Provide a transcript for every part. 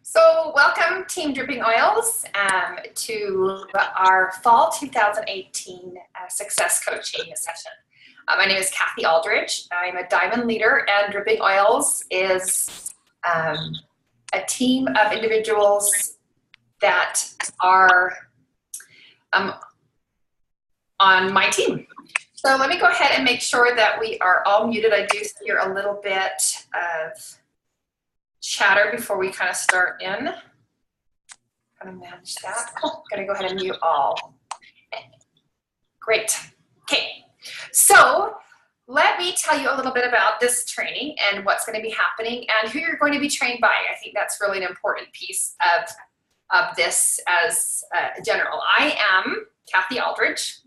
So welcome Team Dripping Oils to our Fall 2018 Success Coaching session. My name is Kathy Alldredge. I'm a Diamond Leader, and Dripping Oils is a team of individuals that are on my team. So let me go ahead and make sure that we are all muted. I do hear a little bit of chatter before we kind of start in. Kind of manage that. I'm gonna go ahead and mute all. Great. Okay, so let me tell you a little bit about this training and what's going to be happening and who you're going to be trained by. I think that's really an important piece of this as general. I am Kathy Alldredge.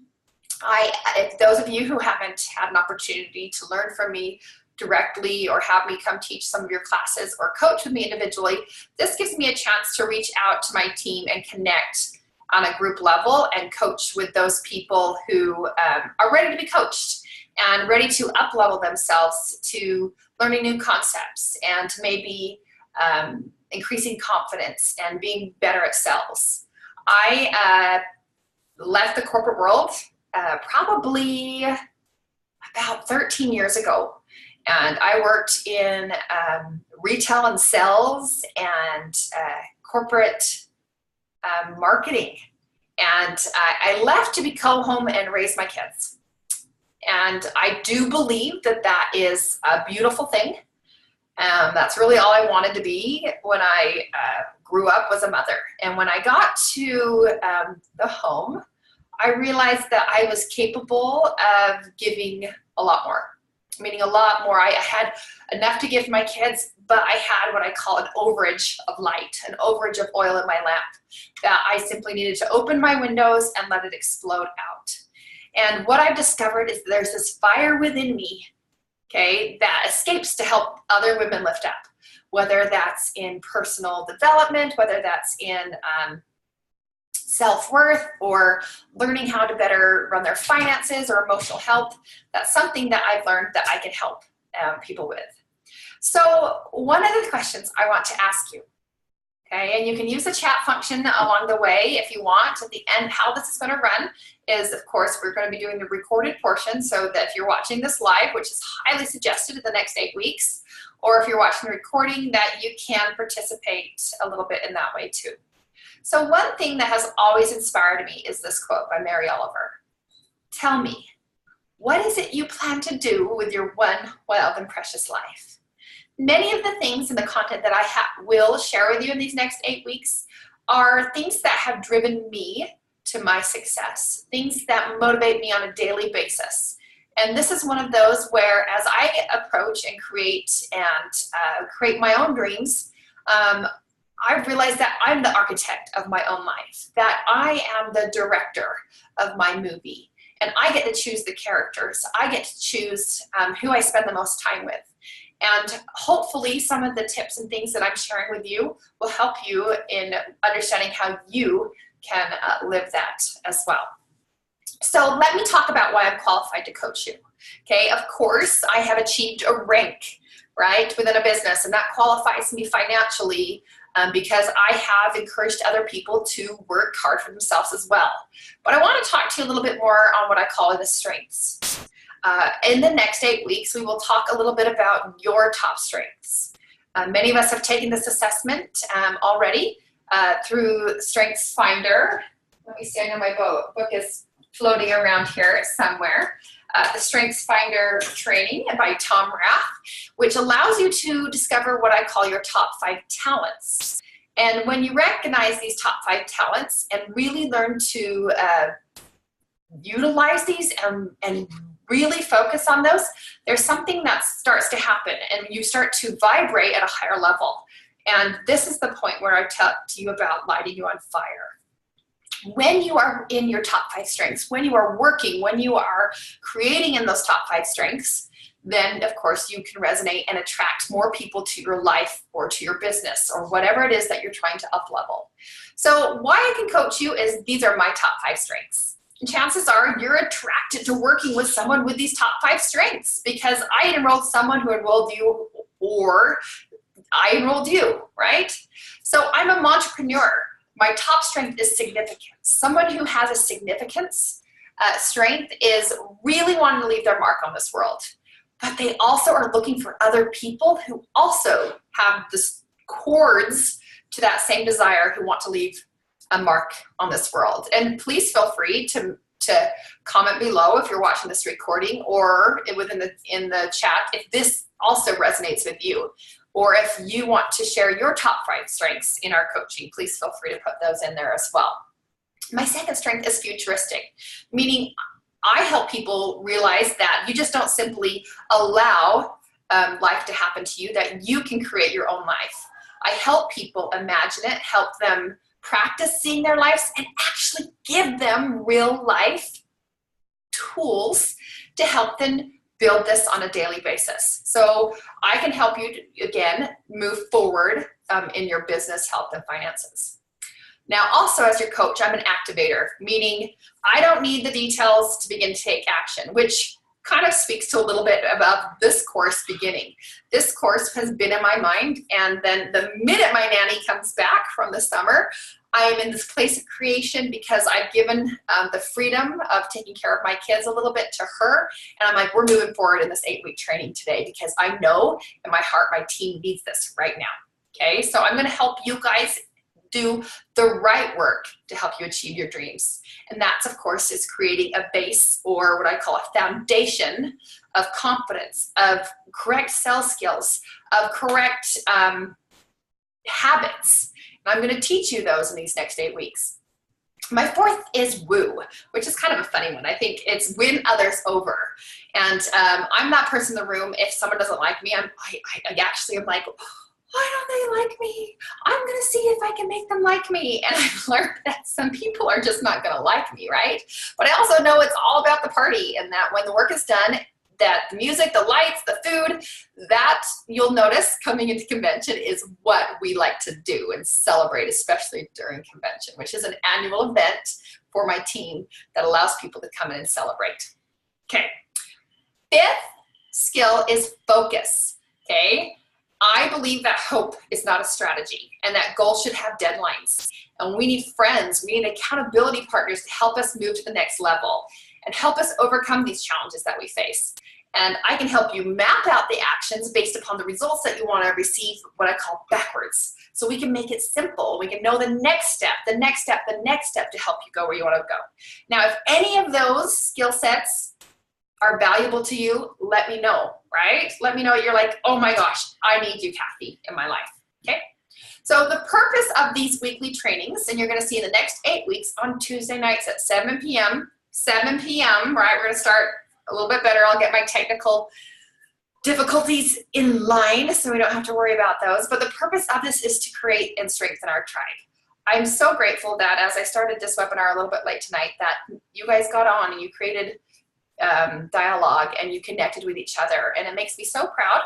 If those of you who haven't had an opportunity to learn from me directly or have me come teach some of your classes or coach with me individually, this gives me a chance to reach out to my team and connect on a group level and coach with those people who are ready to be coached and ready to up-level themselves to learning new concepts and to maybe increasing confidence and being better at sales. I left the corporate world probably about 13 years ago. And I worked in retail and sales and corporate marketing. And I left to go home and raise my kids. And I do believe that that is a beautiful thing. That's really all I wanted to be when I grew up, was a mother. And when I got to the home, I realized that I was capable of giving a lot more. Meaning a lot more. I had enough to give my kids, but I had what I call an overage of light, an overage of oil in my lamp, that I simply needed to open my windows and let it explode out. And what I've discovered is there's this fire within me, okay, that escapes to help other women lift up, whether that's in personal development, whether that's in self-worth or learning how to better run their finances or emotional health. That's something that I've learned that I can help people with. So one of the questions I want to ask you, okay, and you can use the chat function along the way if you want. At the end, how this is going to run is, of course, we're going to be doing the recorded portion so that if you're watching this live, which is highly suggested in the next 8 weeks, or if you're watching the recording, that you can participate a little bit in that way too. So one thing that has always inspired me is this quote by Mary Oliver. Tell me, what is it you plan to do with your one wild and precious life? Many of the things in the content that I will share with you in these next 8 weeks are things that have driven me to my success, things that motivate me on a daily basis. And this is one of those where as I approach and create my own dreams, I've realized that I'm the architect of my own life, that I am the director of my movie, and I get to choose the characters. I get to choose who I spend the most time with. And hopefully some of the tips and things that I'm sharing with you will help you in understanding how you can live that as well. So let me talk about why I'm qualified to coach you. Okay, of course, I have achieved a rank, right, within a business, and that qualifies me financially because I have encouraged other people to work hard for themselves as well. But I want to talk to you a little bit more on what I call the strengths. In the next 8 weeks, we will talk a little bit about your top strengths. Many of us have taken this assessment already through Strengths Finder. Let me see, I know my book is floating around here somewhere. The Strengths Finder training by Tom Rath, which allows you to discover what I call your top 5 talents. And when you recognize these top 5 talents and really learn to utilize these and really focus on those, there's something that starts to happen and you start to vibrate at a higher level. And this is the point where I talk to you about lighting you on fire. When you are in your top 5 strengths, when you are working, when you are creating in those top 5 strengths, then of course you can resonate and attract more people to your life or to your business or whatever it is that you're trying to up level. So why I can coach you is these are my top 5 strengths. And chances are you're attracted to working with someone with these top 5 strengths because I enrolled someone who enrolled you or I enrolled you, right? So I'm an entrepreneur. My top strength is significance. Someone who has a significance strength is really wanting to leave their mark on this world, but they also are looking for other people who also have this chords to that same desire, who want to leave a mark on this world. And please feel free to comment below if you're watching this recording, or within in the chat if this also resonates with you, or if you want to share your top 5 strengths in our coaching. Please feel free to put those in there as well. My second strength is futuristic, meaning I help people realize that you just don't simply allow life to happen to you, that you can create your own life. I help people imagine it, help them practice seeing their lives, and actually give them real life tools to help them build this on a daily basis. So I can help you, again, move forward in your business, health, and finances. Now, also as your coach, I'm an activator, meaning I don't need the details to begin to take action, which kind of speaks to a little bit about this course beginning. This course has been in my mind, and then the minute my nanny comes back from the summer, I am in this place of creation because I've given the freedom of taking care of my kids a little bit to her, and I'm like, we're moving forward in this 8-week training today because I know in my heart my team needs this right now. Okay, so I'm going to help you guys do the right work to help you achieve your dreams. And that's, of course, is creating a base, or what I call a foundation of confidence, of correct sales skills, of correct habits. And I'm going to teach you those in these next 8 weeks. My fourth is woo, which is kind of a funny one. I think it's win others over. And I'm that person in the room. If someone doesn't like me, I actually am like, why don't they like me? I'm going to see if I can make them like me. And I've learned that some people are just not going to like me, right? But I also know it's all about the party, and that when the work is done, that the music, the lights, the food, that you'll notice coming into convention is what we like to do and celebrate, especially during convention, which is an annual event for my team that allows people to come in and celebrate. Okay. Fifth skill is focus. Okay. I believe that hope is not a strategy, and that goals should have deadlines. And we need friends, we need accountability partners to help us move to the next level and help us overcome these challenges that we face. And I can help you map out the actions based upon the results that you want to receive, what I call backwards. So we can make it simple. We can know the next step, the next step, the next step to help you go where you want to go. Now, if any of those skill sets are valuable to you, let me know, right? Let me know you're like, oh my gosh, I need you, Kathy, in my life, okay? So the purpose of these weekly trainings, and you're gonna see the next 8 weeks on Tuesday nights at 7 p.m., right? We're gonna start a little bit better. I'll get my technical difficulties in line so we don't have to worry about those. But the purpose of this is to create and strengthen our tribe. I'm so grateful that as I started this webinar a little bit late tonight, that you guys got on and you created dialogue and you connected with each other, and it makes me so proud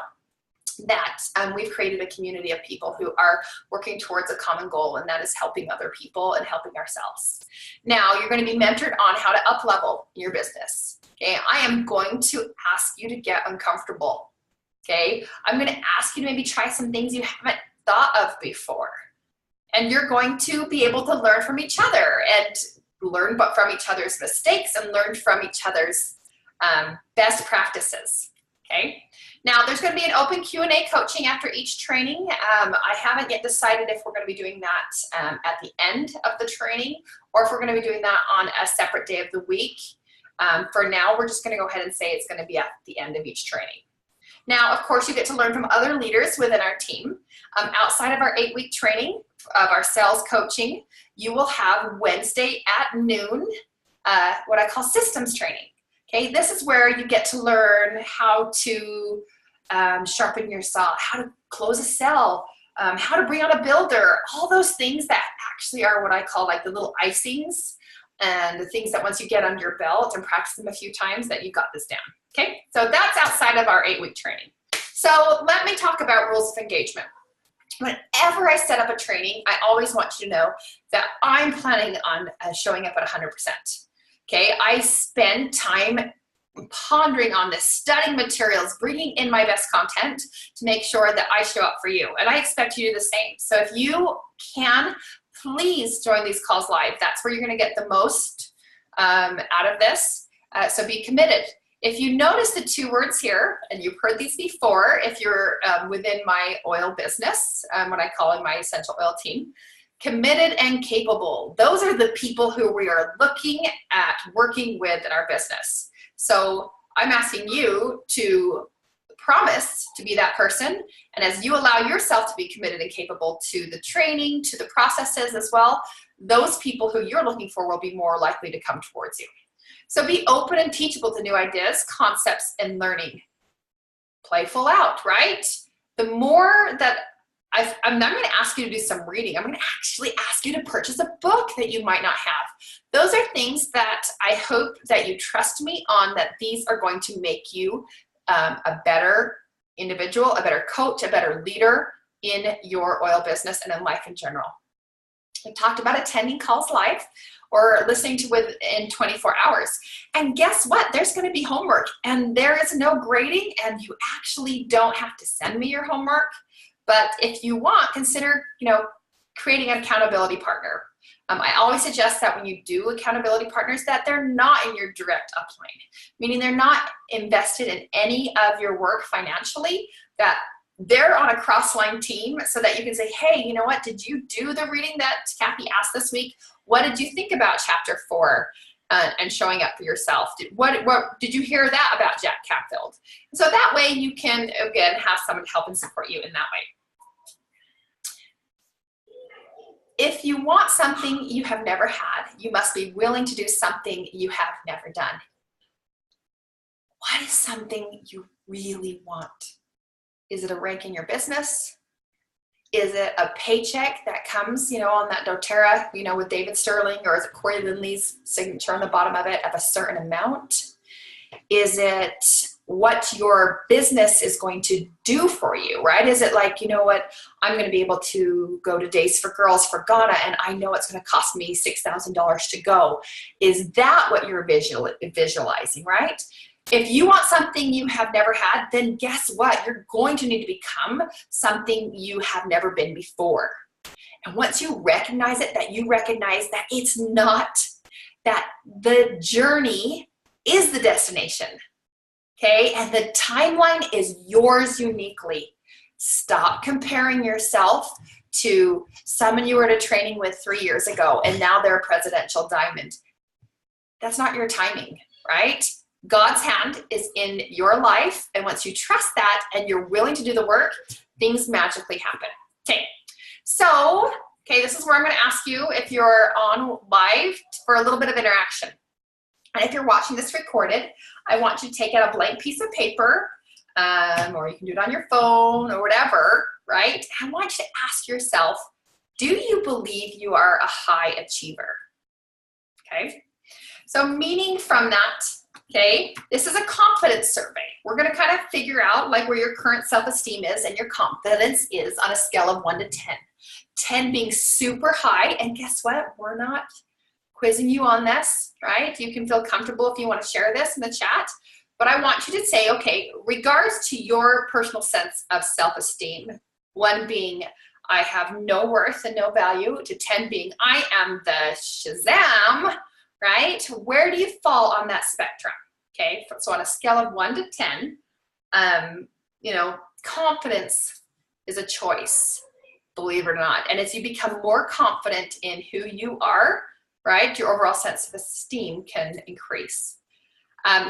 that we've created a community of people who are working towards a common goal, and that is helping other people and helping ourselves. Now you're going to be mentored on how to up level your business. Okay, I am going to ask you to get uncomfortable. Okay, I'm going to ask you to maybe try some things you haven't thought of before, and you're going to be able to learn from each other and learn from each other's mistakes and learn from each other's best practices, okay? Now, there's going to be an open Q&A coaching after each training. I haven't yet decided if we're going to be doing that at the end of the training, or if we're going to be doing that on a separate day of the week. For now, we're just going to go ahead and say it's going to be at the end of each training. Now, of course, you get to learn from other leaders within our team. Outside of our 8-week training of our sales coaching, you will have Wednesday at noon, what I call systems training. Okay, this is where you get to learn how to sharpen your saw, how to close a sale, how to bring on a builder, all those things that actually are what I call like the little icings, and the things that once you get under your belt and practice them a few times, that you got this down. Okay, so that's outside of our 8-week training. So let me talk about rules of engagement. Whenever I set up a training, I always want you to know that I'm planning on showing up at 100%. Okay, I spend time pondering on this, studying materials, bringing in my best content to make sure that I show up for you. And I expect you to do the same. So if you can, please join these calls live. That's where you're going to get the most out of this. So be committed. If you notice the two words here, and you've heard these before, if you're within my oil business, what I call in my essential oil team, committed and capable. Those are the people who we are looking at working with in our business. So I'm asking you to promise to be that person. And as you allow yourself to be committed and capable to the training, to the processes as well, those people who you're looking for will be more likely to come towards you. So be open and teachable to new ideas, concepts, and learning. Playful out, right? The more that I'm not going to ask you to do some reading. I'm going to actually ask you to purchase a book that you might not have. Those are things that I hope that you trust me on, that these are going to make you a better individual, a better coach, a better leader in your oil business and in life in general. We talked about attending calls live or listening to within 24 hours. And guess what? There's going to be homework, and there is no grading, and you actually don't have to send me your homework. But if you want, consider, creating an accountability partner. I always suggest that when you do accountability partners, that they're not in your direct upline, meaning they're not invested in any of your work financially, that they're on a cross-line team so that you can say, hey, you know what, did you do the reading that Kathy asked this week? What did you think about chapter 4 and showing up for yourself? What did you hear that about Jack Canfield? So that way you can, again, have someone help and support you in that way. If you want something you have never had, you must be willing to do something you have never done. What is something you really want? Is it a rank in your business? Is it a paycheck that comes, on that doTERRA, with David Sterling, or is it Corey Lindley's signature on the bottom of it of a certain amount? Is it what your business is going to do for you, right? Is it like, I'm going to be able to go to Days for Girls for Ghana, and I know it's going to cost me $6,000 to go. Is that what you're visualizing, right? If you want something you have never had, then guess what? You're going to need to become something you have never been before. And once you recognize it, that you recognize that it's not, that the journey is the destination, okay? And the timeline is yours uniquely. Stop comparing yourself to someone you were at a training with 3 years ago, and now they're a presidential diamond. That's not your timing, right? God's hand is in your life, and once you trust that and you're willing to do the work, things magically happen. Okay, so, this is where I'm going to ask you, if you're on live, for a little bit of interaction. And if you're watching this recorded, I want you to take out a blank piece of paper, or you can do it on your phone or whatever, right? I want you to ask yourself, do you believe you are a high achiever? Okay, so meaning from that, this is a confidence survey. We're going to kind of figure out where your current self-esteem is and your confidence is on a scale of 1 to 10. 10 being super high, and guess what? We're not quizzing you on this, right? You can feel comfortable if you want to share this in the chat, but I want you to say, regards to your personal sense of self-esteem, 1 being I have no worth and no value, to 10 being I am the Shazam, right? Where do you fall on that spectrum? Okay, so on a scale of 1 to 10, confidence is a choice, believe it or not. And as you become more confident in who you are, right, your overall sense of esteem can increase.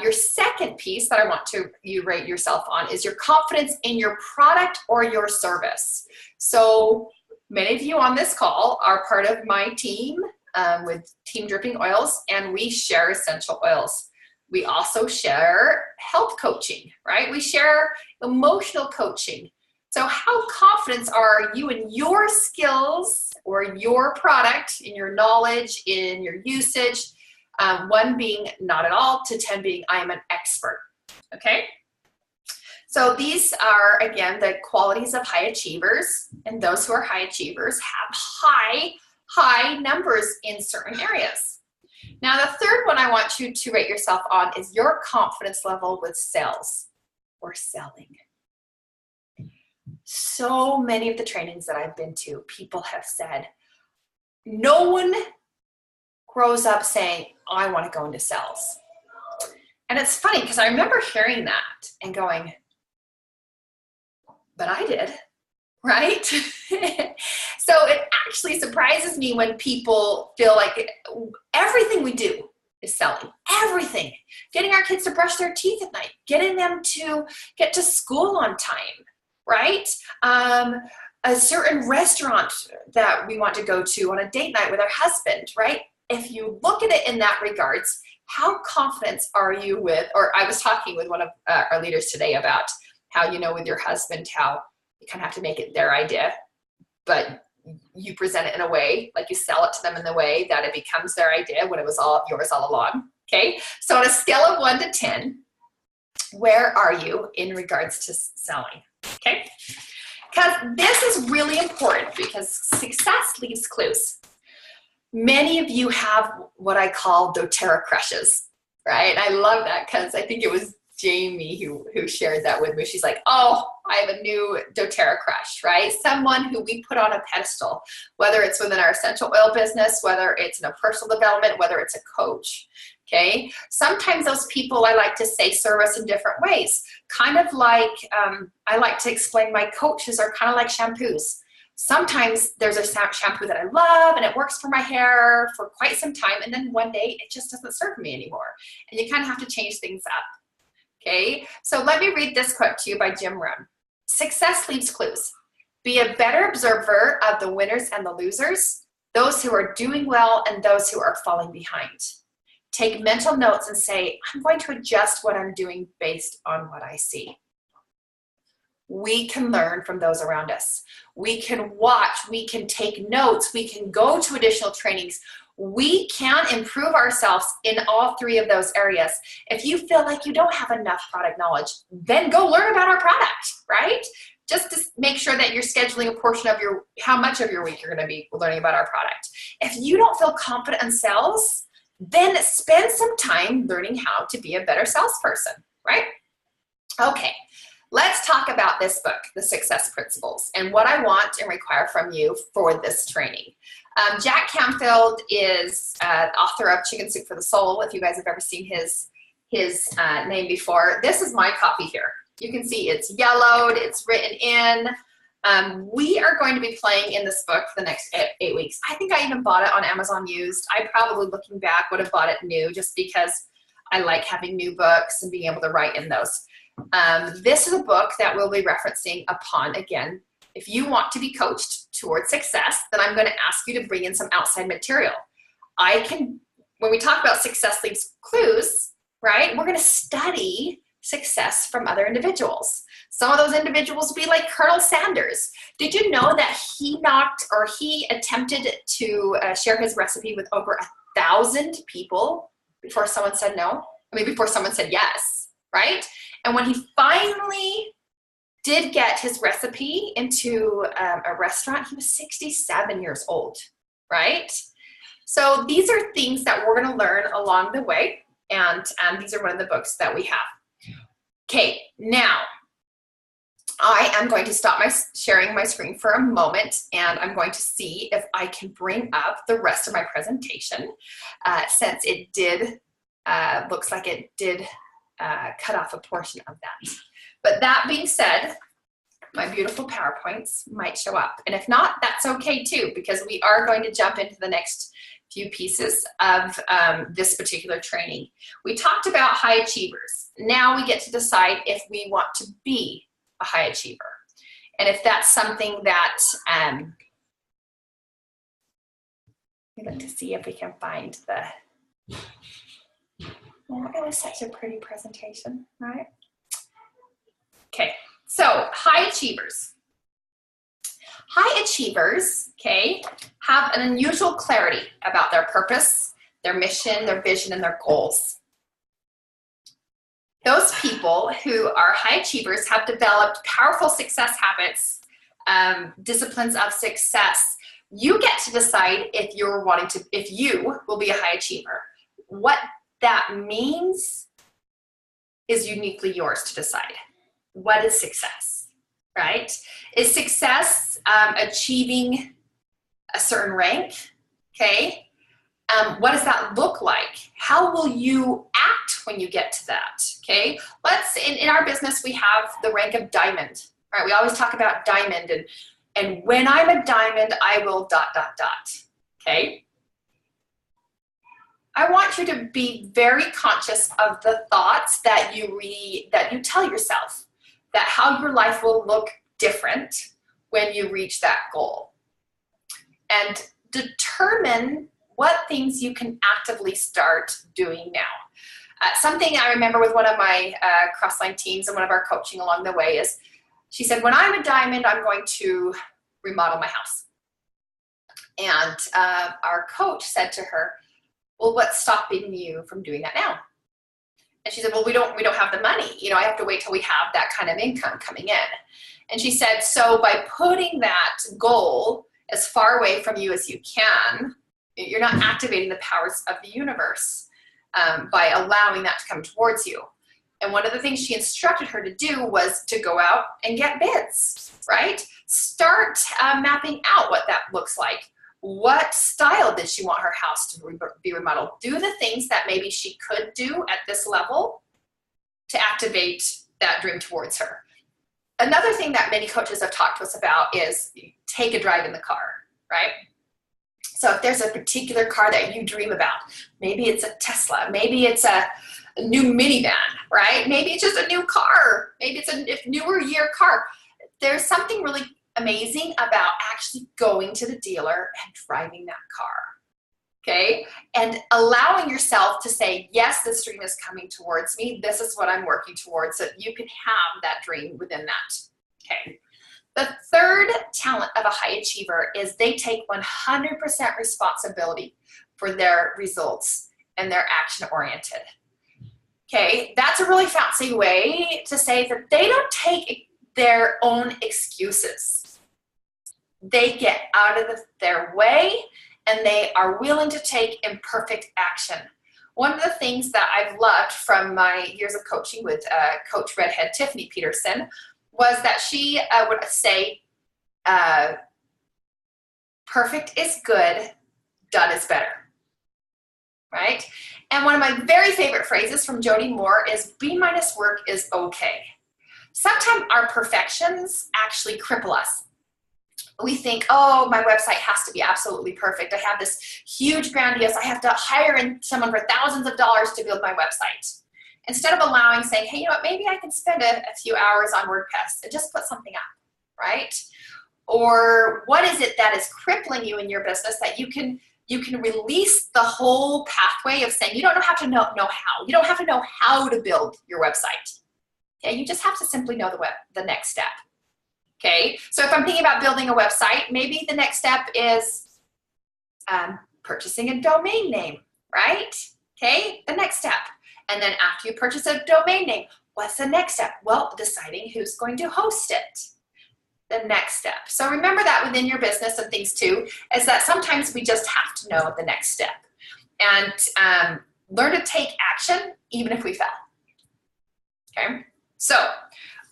Your second piece that I want you rate yourself on is your confidence in your product or your service. So many of you on this call are part of my team with Team Dripping Oils, and we share essential oils. We also share health coaching, right? We share emotional coaching. So how confident are you in your skills or your product, in your knowledge, in your usage? 1 being not at all, to 10 being I am an expert, okay? So these are, again, the qualities of high achievers, and those who are high achievers have high numbers in certain areas. Now, the third one I want you to rate yourself on is your confidence level with sales or selling. So many of the trainings that I've been to, people have said, no one grows up saying, I want to go into sales. And it's funny because I remember hearing that and going, but I did, right? So it actually surprises me when people feel like everything we do is selling. Everything. Getting our kids to brush their teeth at night, getting them to get to school on time, right? A certain restaurant that we want to go to on a date night with our husband, right? If you look at it in that regards, how confident are you with, or I was talking with one of our leaders today about how, you know, with your husband, how you kind of have to make it their idea, but you present it in a way, like you sell it to them in the way that it becomes their idea when it was all yours all along, okay? So on a scale of 1 to 10, where are you in regards to selling, okay? Because this is really important because success leaves clues. Many of you have what I call doTERRA crushes, right? I love that because I think it was Jamie who shared that with me. She's like, oh, I have a new doTERRA crush, right? Someone who we put on a pedestal, whether it's within our essential oil business, whether it's in a personal development, whether it's a coach, okay? Sometimes those people, I like to say, serve us in different ways. Kind of like, I like to explain my coaches are kind of like shampoos. Sometimes there's a shampoo that I love and it works for my hair for quite some time, and then one day it just doesn't serve me anymore. And you kind of have to change things up. Okay, so let me read this quote to you by Jim Rohn. Success leaves clues. Be a better observer of the winners and the losers, those who are doing well and those who are falling behind. Take mental notes and say, I'm going to adjust what I'm doing based on what I see. We can learn from those around us. We can watch, we can take notes, we can go to additional trainings. We can improve ourselves in all three of those areas. If you feel like you don't have enough product knowledge, then go learn about our product, right? Just to make sure that you're scheduling a portion of how much of your week you're going to be learning about our product. If you don't feel confident in sales, then spend some time learning how to be a better salesperson, right? Okay. Let's talk about this book, The Success Principles, and what I want and require from you for this training. Jack Canfield is author of Chicken Soup for the Soul. If you guys have ever seen his name before, this is my copy here. You can see it's yellowed, it's written in. We are going to be playing in this book for the next 8 weeks. I think I even bought it on Amazon used. I probably, looking back, would have bought it new just because I like having new books and being able to write in those. This is a book that we'll be referencing upon, again, if you want to be coached towards success, then I'm going to ask you to bring in some outside material. When we talk about success leaves clues, right, we're going to study success from other individuals. Some of those individuals will be like Colonel Sanders. Did you know that he attempted to share his recipe with over 1,000 people before someone said no? Before someone said yes, right? And when he finally did get his recipe into a restaurant, he was 67 years old, right? So these are things that we're going to learn along the way, and these are one of the books that we have. Okay, now I am going to stop sharing my screen for a moment, and I'm going to see if I can bring up the rest of my presentation, since it did, looks like it did cut off a portion of that. But that being said, my beautiful PowerPoints might show up. And if not, that's okay too, because we are going to jump into the next few pieces of this particular training. We talked about high achievers. Now we get to decide if we want to be a high achiever. And if that's something that, we look to see if we can find the, well, it was such a pretty presentation, right? Okay, so high achievers. High achievers, okay, have an unusual clarity about their purpose, their mission, their vision, and their goals. Those people who are high achievers have developed powerful success habits, disciplines of success. You get to decide if you will be a high achiever. what that means is uniquely yours to decide. What is success, right? Is success achieving a certain rank? Okay. What does that look like? How will you act when you get to that? Okay. Let's, in our business, we have the rank of diamond, right? We always talk about diamond, and when I'm a diamond, I will ... Okay. I want you to be very conscious of the thoughts that you tell yourself, that how your life will look different when you reach that goal. And determine what things you can actively start doing now. Something I remember with one of my crossline teams and one of our coaching along the way is, she said, when I'm a diamond, I'm going to remodel my house. And our coach said to her, well, what's stopping you from doing that now? And she said, well, we don't have the money. You know, I have to wait till we have that kind of income coming in. And she said, so by putting that goal as far away from you as you can, you're not activating the powers of the universe by allowing that to come towards you. And one of the things she instructed her to do was to go out and get bids, right? Start mapping out what that looks like. What style did she want her house to be remodeled? Do the things that maybe she could do at this level to activate that dream towards her. Another thing that many coaches have talked to us about is take a drive in the car, right? So if there's a particular car that you dream about, maybe it's a Tesla, maybe it's a new minivan, right? Maybe it's just a new car, maybe it's a newer year car. There's something really amazing about actually going to the dealer and driving that car, okay? And allowing yourself to say, yes, this dream is coming towards me. This is what I'm working towards, so you can have that dream within that, okay? The third talent of a high achiever is they take 100% responsibility for their results and they're action-oriented. Okay, that's a really fancy way to say that they don't take their own excuses. They get out of their way and they are willing to take imperfect action. One of the things that I've loved from my years of coaching with Coach Redhead Tiffany Peterson was that she would say, perfect is good, done is better, right? And one of my very favorite phrases from Jody Moore is B- work is okay. Sometimes our perfections actually cripple us. We think, oh, my website has to be absolutely perfect. I have this huge grandiose, I have to hire in someone for thousands of dollars to build my website. Instead of allowing, saying, hey, you know what, maybe I can spend a few hours on WordPress and just put something up, right? Or what is it that is crippling you in your business that you can release the whole pathway of saying, you don't have to know how. You don't have to know how to build your website. Okay, you just have to simply know the next step. Okay, so if I'm thinking about building a website, maybe the next step is purchasing a domain name, right? Okay, the next step. And then after you purchase a domain name, what's the next step? Well, deciding who's going to host it. The next step. So remember that within your business and things too, is that sometimes we just have to know the next step. And learn to take action even if we fail. Okay, so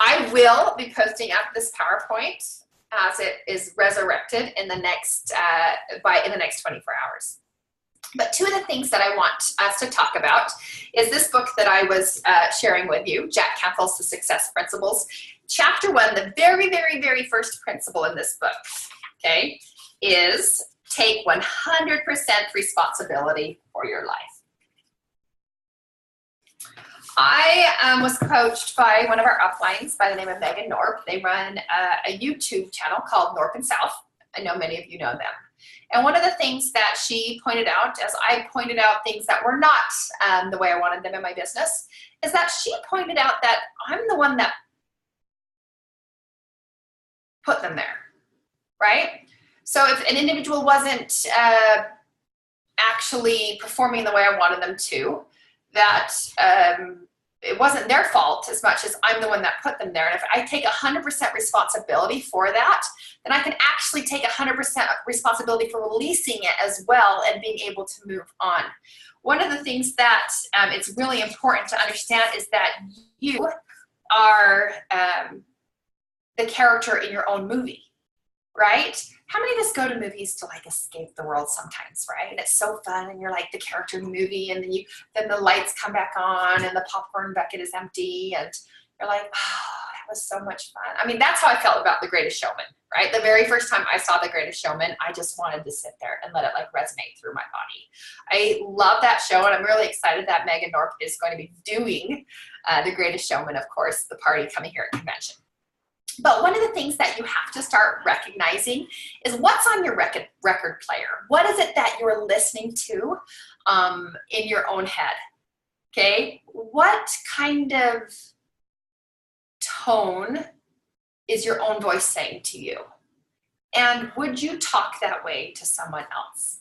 I will be posting up this PowerPoint as it is resurrected in the next 24 hours. But two of the things that I want us to talk about is this book that I was sharing with you, Jack Canfield's The Success Principles. Chapter 1, the very, very, very first principle in this book, okay, is take 100% responsibility for your life. I was coached by one of our uplines by the name of Megan Norp. They run a YouTube channel called Norp and South. I know many of you know them. And one of the things that she pointed out, as I pointed out things that were not the way I wanted them in my business, is that she pointed out that I'm the one that put them there, right? So if an individual wasn't actually performing the way I wanted them to, that it wasn't their fault as much as I'm the one that put them there. And if I take 100% responsibility for that, then I can actually take 100% responsibility for releasing it as well and being able to move on. One of the things that it's really important to understand is that you are the character in your own movie, right? How many of us go to movies to like escape the world sometimes, right? And it's so fun, and you're like the character in the movie, and then the lights come back on, and the popcorn bucket is empty, and you're like, oh, that was so much fun. I mean, that's how I felt about The Greatest Showman, right? The very first time I saw The Greatest Showman, I just wanted to sit there and let it like resonate through my body. I love that show, and I'm really excited that Megan Norp is going to be doing The Greatest Showman, of course, the party coming here at convention. But one of the things that you have to start recognizing is what's on your record player. What is it that you're listening to in your own head? Okay, what kind of tone is your own voice saying to you? And would you talk that way to someone else?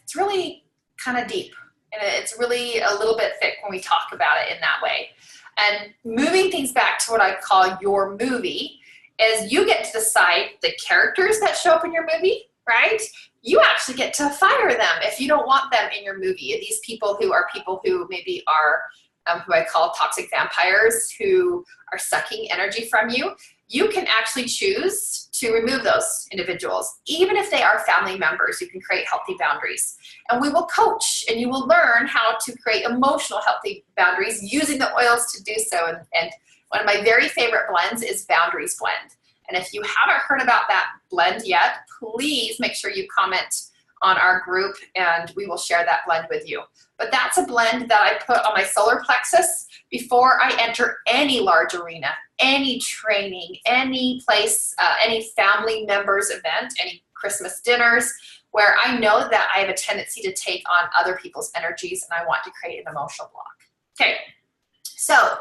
It's really kind of deep, and it's really a little bit thick when we talk about it in that way. And moving things back to what I call your movie is you get to decide the characters that show up in your movie, right? You actually get to fire them if you don't want them in your movie. These people who maybe are who I call toxic vampires, who are sucking energy from you, you can actually choose to remove those individuals. Even if they are family members, you can create healthy boundaries. And we will coach, and you will learn how to create emotional healthy boundaries using the oils to do so. And one of my very favorite blends is Boundaries Blend. And if you haven't heard about that blend yet, please make sure you comment on our group, and we will share that blend with you. But that's a blend that I put on my solar plexus before I enter any large arena, any training, any place, any family members event, any Christmas dinners, where I know that I have a tendency to take on other people's energies, and I want to create an emotional block. Okay, so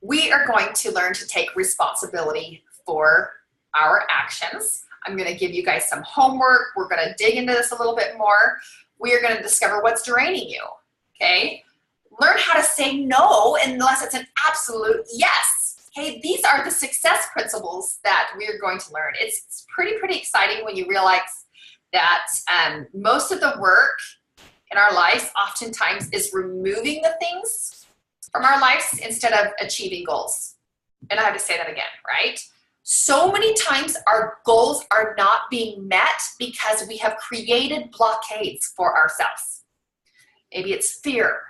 we are going to learn to take responsibility for our actions. I'm going to give you guys some homework. We're going to dig into this a little bit more. We are going to discover what's draining you, okay? Learn how to say no unless it's an absolute yes. Okay, these are the success principles that we're going to learn. It's pretty exciting when you realize that most of the work in our lives oftentimes is removing the things from our lives instead of achieving goals. And I have to say that again, right? So many times our goals are not being met because we have created blockades for ourselves. Maybe it's fear.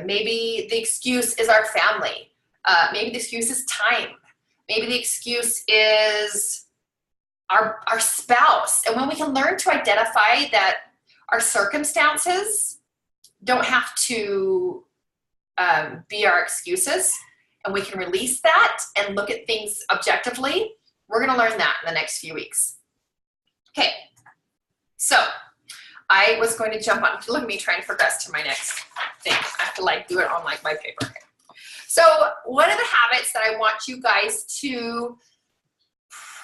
Maybe the excuse is our family. Maybe the excuse is time. Maybe the excuse is our spouse. And when we can learn to identify that our circumstances don't have to be our excuses, and we can release that and look at things objectively, we're going to learn that in the next few weeks. Okay, so I was going to jump on, look at me trying to progress to my next thing. I have to like do it on like my paper. So one of the habits that I want you guys to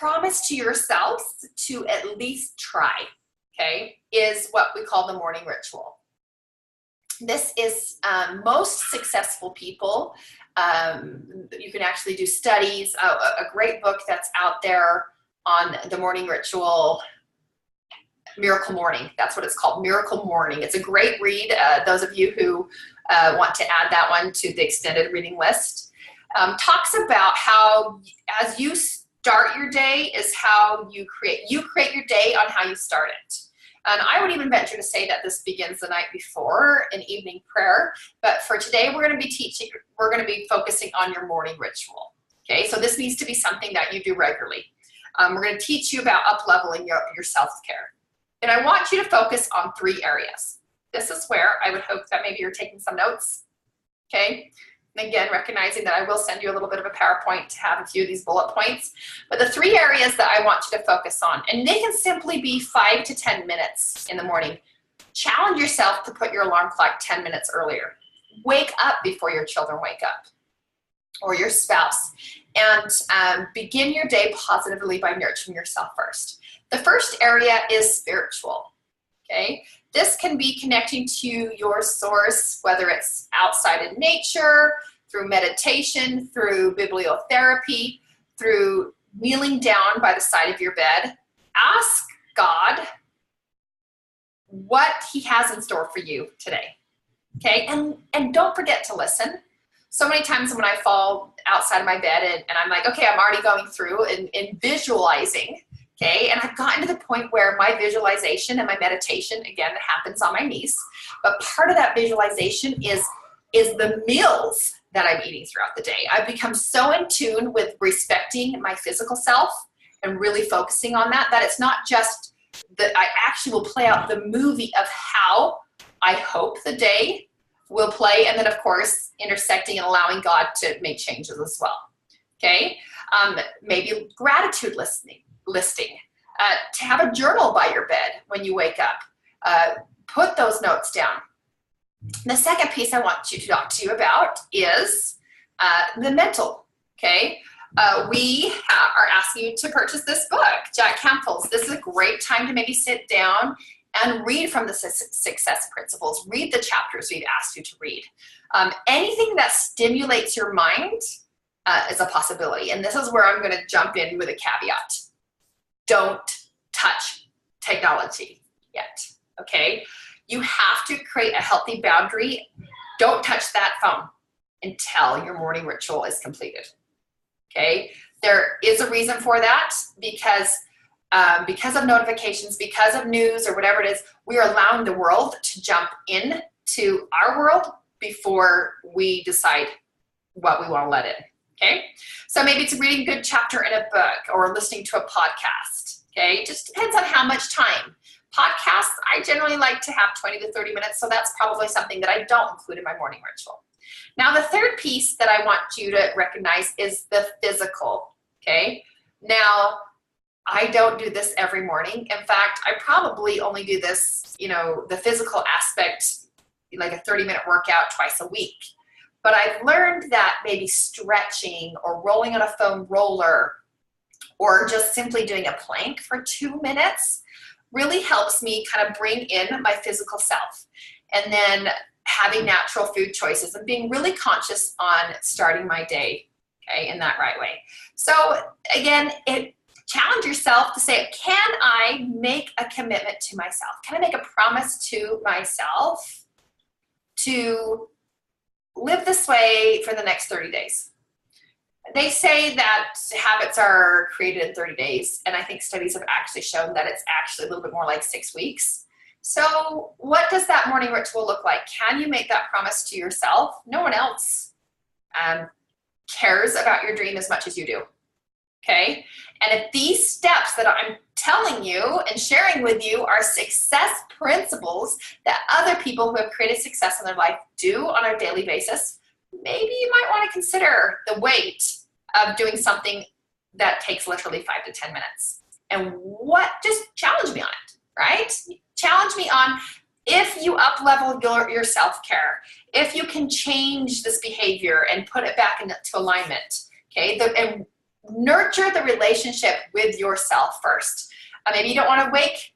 promise to yourselves to at least try, okay, is what we call the morning ritual. This is most successful people. You can actually do studies. A great book that's out there on the morning ritual, Miracle Morning. That's what it's called, Miracle Morning. It's a great read. Those of you who want to add that one to the extended reading list. Talks about how as you start your day is how you create your day on how you start it. And I would even venture to say that this begins the night before in evening prayer. But for today, we're going to be focusing on your morning ritual. Okay, so this needs to be something that you do regularly. We're going to teach you about up-leveling your self-care. And I want you to focus on 3 areas. This is where I would hope that maybe you're taking some notes. Okay, and again, recognizing that I will send you a little bit of a PowerPoint to have a few of these bullet points. But the 3 areas that I want you to focus on, and they can simply be 5 to 10 minutes in the morning. Challenge yourself to put your alarm clock 10 minutes earlier. Wake up before your children wake up, or your spouse, and begin your day positively by nurturing yourself first. The first area is spiritual. Okay, This can be connecting to your source, whether it's outside in nature, through meditation, through bibliotherapy, through kneeling down by the side of your bed. Ask God what he has in store for you today, okay? And don't forget to listen. So many times when I fall outside of my bed and I'm like, okay, I'm already going through and visualizing, okay? And I've gotten to the point where my visualization and my meditation, again, happens on my knees, but part of that visualization is the meals that I'm eating throughout the day. I've become so in tune with respecting my physical self and really focusing on that it's not just that I actually will play out the movie of how I hope the day will play, and then of course intersecting and allowing God to make changes as well, okay? Maybe gratitude listing, to have a journal by your bed when you wake up. Put those notes down. The second piece I want to talk to you about is the mental, okay? We are asking you to purchase this book, Jack Canfield's. This is a great time to maybe sit down and read from the success principles. Read the chapters we've asked you to read. Anything that stimulates your mind is a possibility. And this is where I'm going to jump in with a caveat. Don't touch technology yet, okay? You have to create a healthy boundary. Don't touch that phone until your morning ritual is completed, okay? There is a reason for that because of notifications, because of news or whatever it is, we are allowing the world to jump in to our world before we decide what we want to let in, okay? So maybe it's reading a good chapter in a book or listening to a podcast, okay? It just depends on how much time. Podcasts, I generally like to have 20 to 30 minutes, so that's probably something that I don't include in my morning ritual. Now, the third piece that I want you to recognize is the physical, okay? Now, I don't do this every morning. In fact, I probably only do this, the physical aspect, like a 30-minute workout twice a week. But I've learned that maybe stretching or rolling on a foam roller or just simply doing a plank for 2 minutes really helps me kind of bring in my physical self. And then having natural food choices and being really conscious on starting my day, okay, in that right way. So again, challenge yourself to say, can I make a commitment to myself? Can I make a promise to myself to live this way for the next 30 days? They say that habits are created in 30 days, and I think studies have actually shown that it's actually a little bit more like 6 weeks. So what does that morning ritual look like? Can you make that promise to yourself? No one else cares about your dream as much as you do, okay? And if these steps that I'm telling you and sharing with you are success principles that other people who have created success in their life do on a daily basis, maybe you might want to consider the weight of doing something that takes literally 5 to 10 minutes. And just challenge me on it, right? Challenge me on if you up-level your self-care, if you can change this behavior and put it back into alignment, okay? And nurture the relationship with yourself first. Maybe you don't want to wake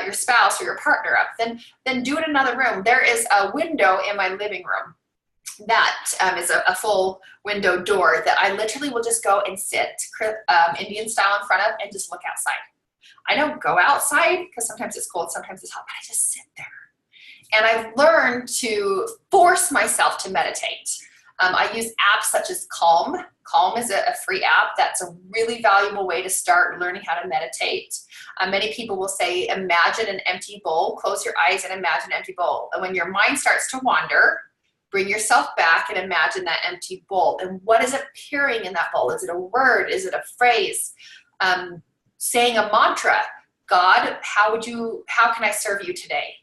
your spouse or your partner up, then do it in another room. There is a window in my living room that is a full window door that I literally will just go and sit Indian style in front of and just look outside. I don't go outside because sometimes it's cold, sometimes it's hot, but I just sit there. And I've learned to force myself to meditate. I use apps such as Calm. Calm is a free app that's a really valuable way to start learning how to meditate. Many people will say, imagine an empty bowl. Close your eyes and imagine an empty bowl. And when your mind starts to wander, bring yourself back and imagine that empty bowl. And what is appearing in that bowl? Is it a word? Is it a phrase? Saying a mantra. God, how can I serve you today?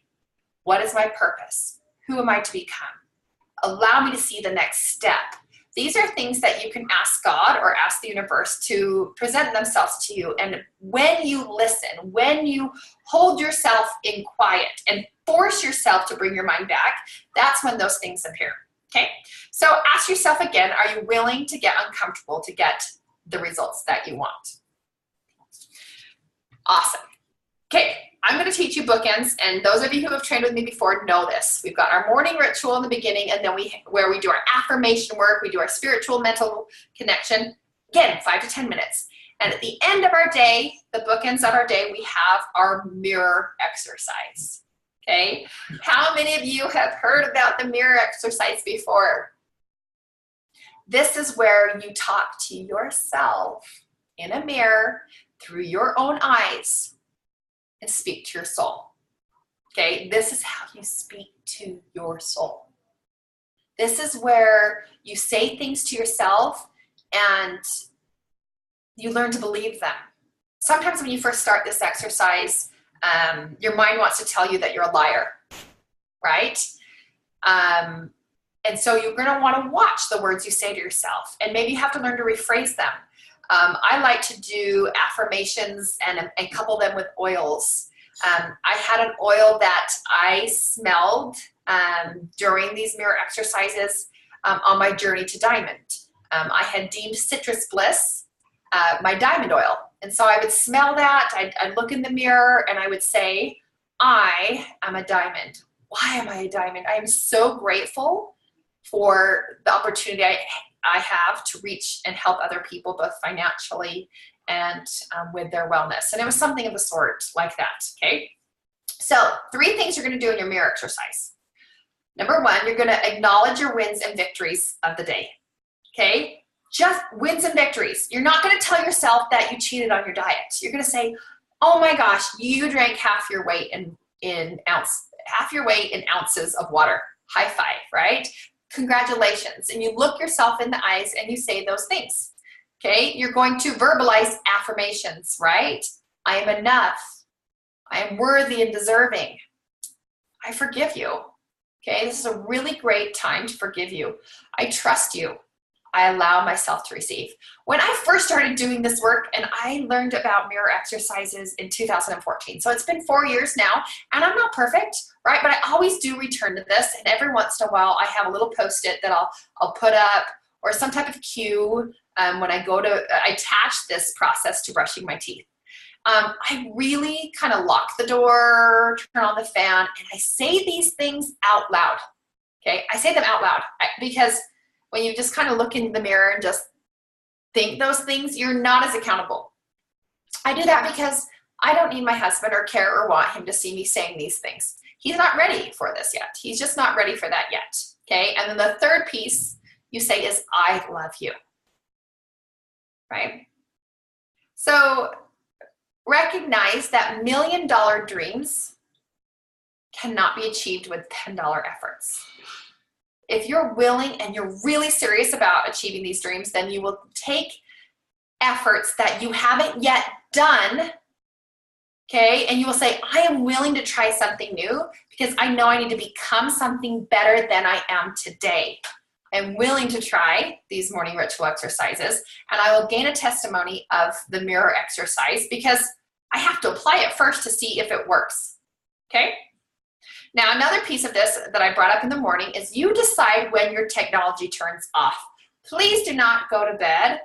What is my purpose? Who am I to become? Allow me to see the next step. These are things that you can ask God or ask the universe to present themselves to you. And when you listen, when you hold yourself in quiet and force yourself to bring your mind back, that's when those things appear, okay? So ask yourself again, are you willing to get uncomfortable to get the results that you want? Awesome. Okay, I'm going to teach you bookends, and those of you who have trained with me before know this. We've got our morning ritual in the beginning, and then where we do our affirmation work, we do our spiritual mental connection. Again, 5 to 10 minutes. And at the end of our day, the bookends of our day, we have our mirror exercise. Okay, how many of you have heard about the mirror exercise before? This is where you talk to yourself in a mirror through your own eyes and speak to your soul. Okay, this is how you speak to your soul. This is where you say things to yourself and you learn to believe them. Sometimes when you first start this exercise, your mind wants to tell you that you're a liar, right? And so you're going to want to watch the words you say to yourself, and maybe you have to learn to rephrase them. I like to do affirmations and couple them with oils. I had an oil that I smelled during these mirror exercises on my journey to diamond. I had deemed citrus bliss my diamond oil. And so I would smell that, I'd look in the mirror and I would say, I am a diamond. Why am I a diamond? I am so grateful for the opportunity I have to reach and help other people, both financially and with their wellness. And it was something of the sort like that, okay? So 3 things you're gonna do in your mirror exercise. Number 1, you're gonna acknowledge your wins and victories of the day, okay? Just wins and victories. You're not gonna tell yourself that you cheated on your diet. You're gonna say, oh my gosh, you drank half your weight in ounces of water. High five, right? Congratulations. And you look yourself in the eyes and you say those things. Okay, you're going to verbalize affirmations, right? I am enough. I am worthy and deserving. I forgive you. Okay, this is a really great time to forgive you. I trust you. I allow myself to receive. When I first started doing this work, and I learned about mirror exercises in 2014, so it's been 4 years now, and I'm not perfect, right? But I always do return to this, and every once in a while, I have a little Post-it that I'll put up, or some type of cue when I attach this process to brushing my teeth. I really kind of lock the door, turn on the fan, and I say these things out loud. Okay, I say them out loud because when you just kind of look in the mirror and just think those things, you're not as accountable. I do that because I don't need my husband or care or want him to see me saying these things. He's not ready for this yet. He's just not ready for that yet, okay? And then the third piece you say is, I love you, right? So recognize that $1 million dreams cannot be achieved with $10 efforts. If you're willing and you're really serious about achieving these dreams, then you will take efforts that you haven't yet done, okay? And you will say, I am willing to try something new because I know I need to become something better than I am today. I'm willing to try these morning ritual exercises, and I will gain a testimony of the mirror exercise because I have to apply it first to see if it works, okay? Now, another piece of this that I brought up in the morning is you decide when your technology turns off. Please do not go to bed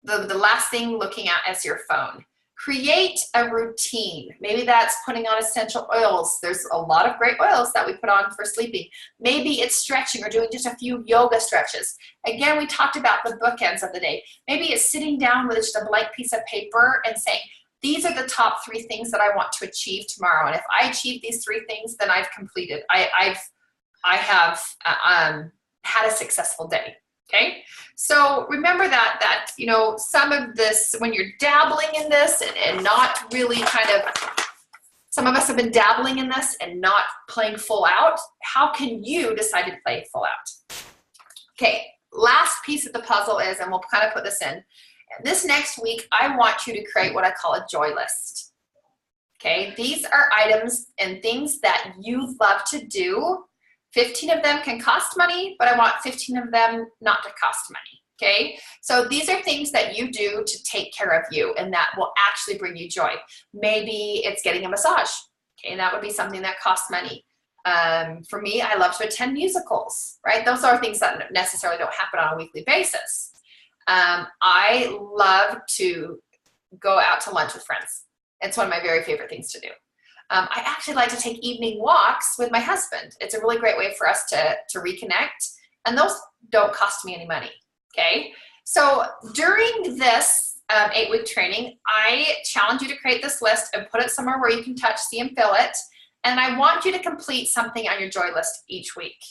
the last thing looking at is your phone. Create a routine. Maybe that's putting on essential oils. There's a lot of great oils that we put on for sleeping. Maybe it's stretching or doing just a few yoga stretches. Again, we talked about the bookends of the day. Maybe it's sitting down with just a blank piece of paper and saying, these are the top 3 things that I want to achieve tomorrow. And if I achieve these 3 things, then I've completed. I have had a successful day. Okay, so remember that you know, some of this, when you're dabbling in this and not really kind of, some of us have been dabbling in this and not playing full out. How can you decide to play full out? Okay, last piece of the puzzle is, and we'll kind of put this in, this next week, I want you to create what I call a joy list. Okay, these are items and things that you love to do. 15 of them can cost money, but I want 15 of them not to cost money, okay? So these are things that you do to take care of you and that will actually bring you joy. Maybe it's getting a massage, okay? And that would be something that costs money. For me, I love to attend musicals, right? Those are things that necessarily don't happen on a weekly basis. I love to go out to lunch with friends. It's one of my very favorite things to do. I actually like to take evening walks with my husband. It's a really great way for us to reconnect, and those don't cost me any money, okay? So during this 8-week training, I challenge you to create this list and put it somewhere where you can touch, see, and feel it. And I want you to complete something on your joy list each week.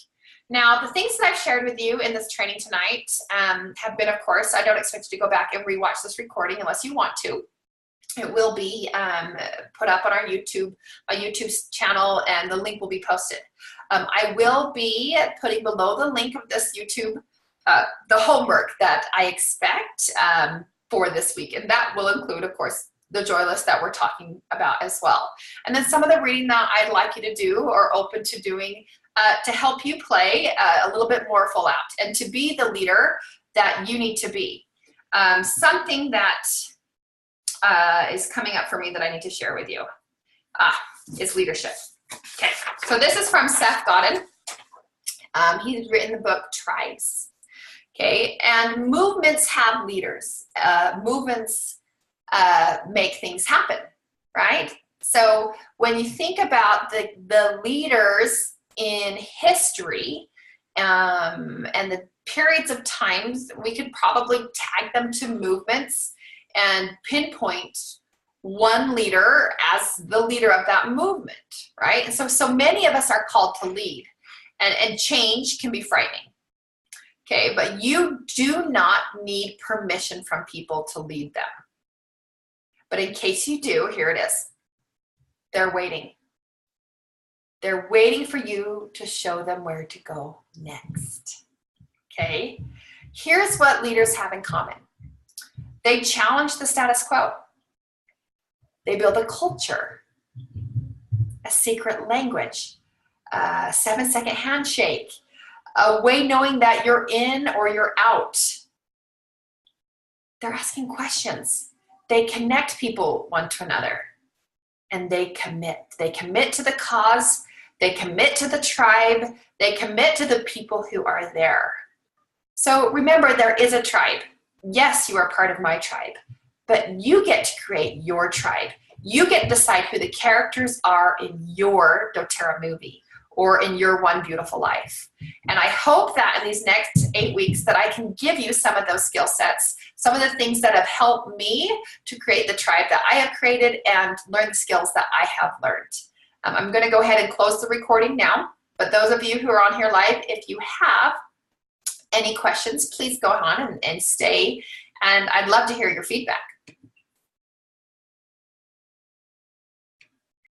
Now, the things that I've shared with you in this training tonight have been, of course, I don't expect you to go back and rewatch this recording unless you want to. It will be put up on our YouTube channel, and the link will be posted. I will be putting below the link of this YouTube the homework that I expect for this week, and that will include, of course, the joy list that we're talking about as well. And then some of the reading that I'd like you to do or open to doing to help you play a little bit more full out and to be the leader that you need to be. Something that is coming up for me that I need to share with you is leadership. Okay, so this is from Seth Godin. He's written the book Tribes. Okay, and movements have leaders. Movements make things happen, right? So when you think about the leaders in history and the periods of times, we could probably tag them to movements and pinpoint one leader as the leader of that movement, right? And so many of us are called to lead, and change can be frightening. Okay, but you do not need permission from people to lead them. But in case you do, here it is. They're waiting. They're waiting for you to show them where to go next. Okay, here's what leaders have in common. They challenge the status quo. They build a culture, a secret language, a 7-second handshake, a way knowing that you're in or you're out. They're asking questions. They connect people one to another, and they commit. They commit to the cause. They commit to the tribe. They commit to the people who are there. So remember, there is a tribe. Yes, you are part of my tribe, but you get to create your tribe. You get to decide who the characters are in your doTERRA movie or in your One Beautiful Life. And I hope that in these next 8 weeks that I can give you some of those skill sets, some of the things that have helped me to create the tribe that I have created and learn the skills that I have learned. I'm going to go ahead and close the recording now, but those of you who are on here live, if you have any questions, please go on and stay, and I'd love to hear your feedback.